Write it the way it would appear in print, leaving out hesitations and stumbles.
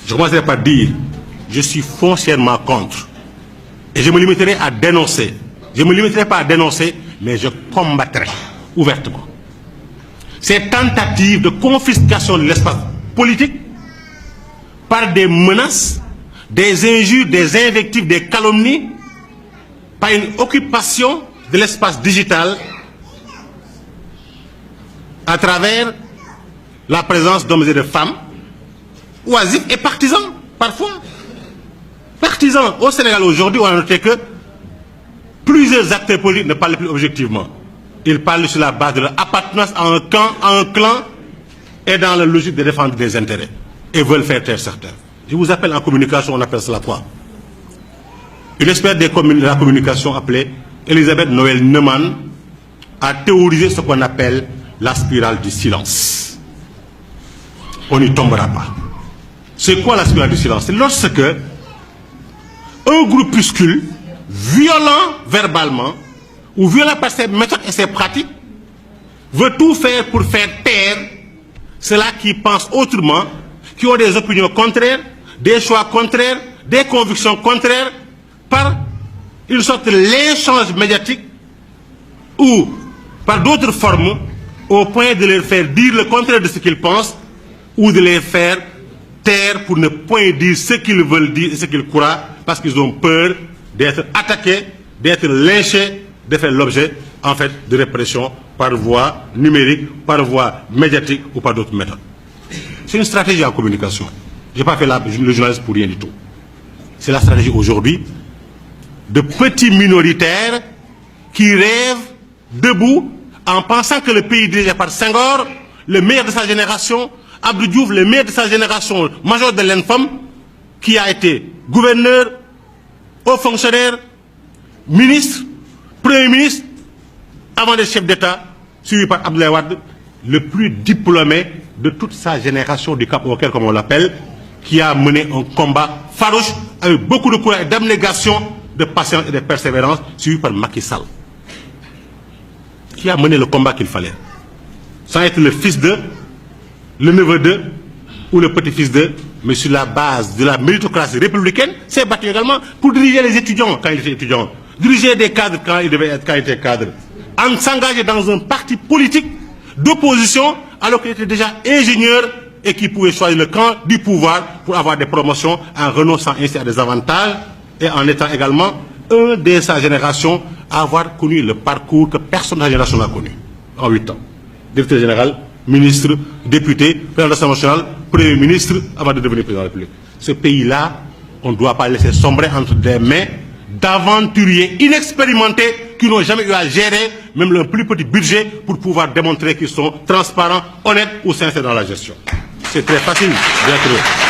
Je commencerai par dire, je suis foncièrement contre. Et je me limiterai à dénoncer. Je ne me limiterai pas à dénoncer, mais je combattrai ouvertement ces tentatives de confiscation de l'espace politique par des menaces, des injures, des invectives, des calomnies, par une occupation de l'espace digital à travers la présence d'hommes et de femmes, oisifs et partisans, parfois. Partisans. Au Sénégal aujourd'hui, on a noté que plusieurs acteurs politiques ne parlent plus objectivement. Ils parlent sur la base de leur appartenance à un camp, à un clan, et dans la logique de défendre des intérêts. Et veulent faire taire certains. Je vous appelle en communication, on appelle cela quoi? Une experte de la communication appelée Elisabeth Noël Neumann a théorisé ce qu'on appelle la spirale du silence. On n'y tombera pas. C'est quoi la spirale du silence? C'est lorsque un groupuscule, violent verbalement, ou violent par ses méthodes et ses pratiques, veut tout faire pour faire taire ceux-là qui pensent autrement, qui ont des opinions contraires, des choix contraires, des convictions contraires, par une sorte de l'échange médiatique ou par d'autres formes, au point de leur faire dire le contraire de ce qu'ils pensent ou de les faire taire pour ne point dire ce qu'ils veulent dire et ce qu'ils croient parce qu'ils ont peur d'être attaqués, d'être lynchés, de faire l'objet en fait de répression par voie numérique, par voie médiatique ou par d'autres méthodes. C'est une stratégie en communication. Je n'ai pas fait le journaliste pour rien du tout. C'est la stratégie aujourd'hui de petits minoritaires qui rêvent debout en pensant que le pays dirigé par Senghor, le meilleur de sa génération, Abdou Diouf, le meilleur de sa génération, major de l'INFOM, qui a été gouverneur, haut fonctionnaire, ministre, premier ministre, avant d'être chef d'État, suivi par Abdoulaye Wade, le plus diplômé de toute sa génération du Cap Auquel, comme on l'appelle, qui a mené un combat farouche avec beaucoup de courage et d'abnégation, de patience et de persévérance, suivi par Macky Sall, qui a mené le combat qu'il fallait, sans être le fils de, le neveu de, ou le petit-fils de, mais sur la base de la méritocratie républicaine, s'est battu également pour diriger les étudiants quand il était étudiant, diriger des cadres quand il devait être, quand il était cadre, en s'engager dans un parti politique d'opposition alors qu'il était déjà ingénieur et qui pouvait choisir le camp du pouvoir pour avoir des promotions en renonçant ainsi à des avantages et en étant également un de sa génération à avoir connu le parcours que personne de sa génération n'a connu en 8 ans. Directeur général, ministre, député, président de l'Assemblée nationale, premier ministre avant de devenir président de la République. Ce pays-là, on ne doit pas laisser sombrer entre des mains d'aventuriers inexpérimentés qui n'ont jamais eu à gérer même le plus petit budget pour pouvoir démontrer qu'ils sont transparents, honnêtes ou sincères dans la gestion. C'est très facile d'être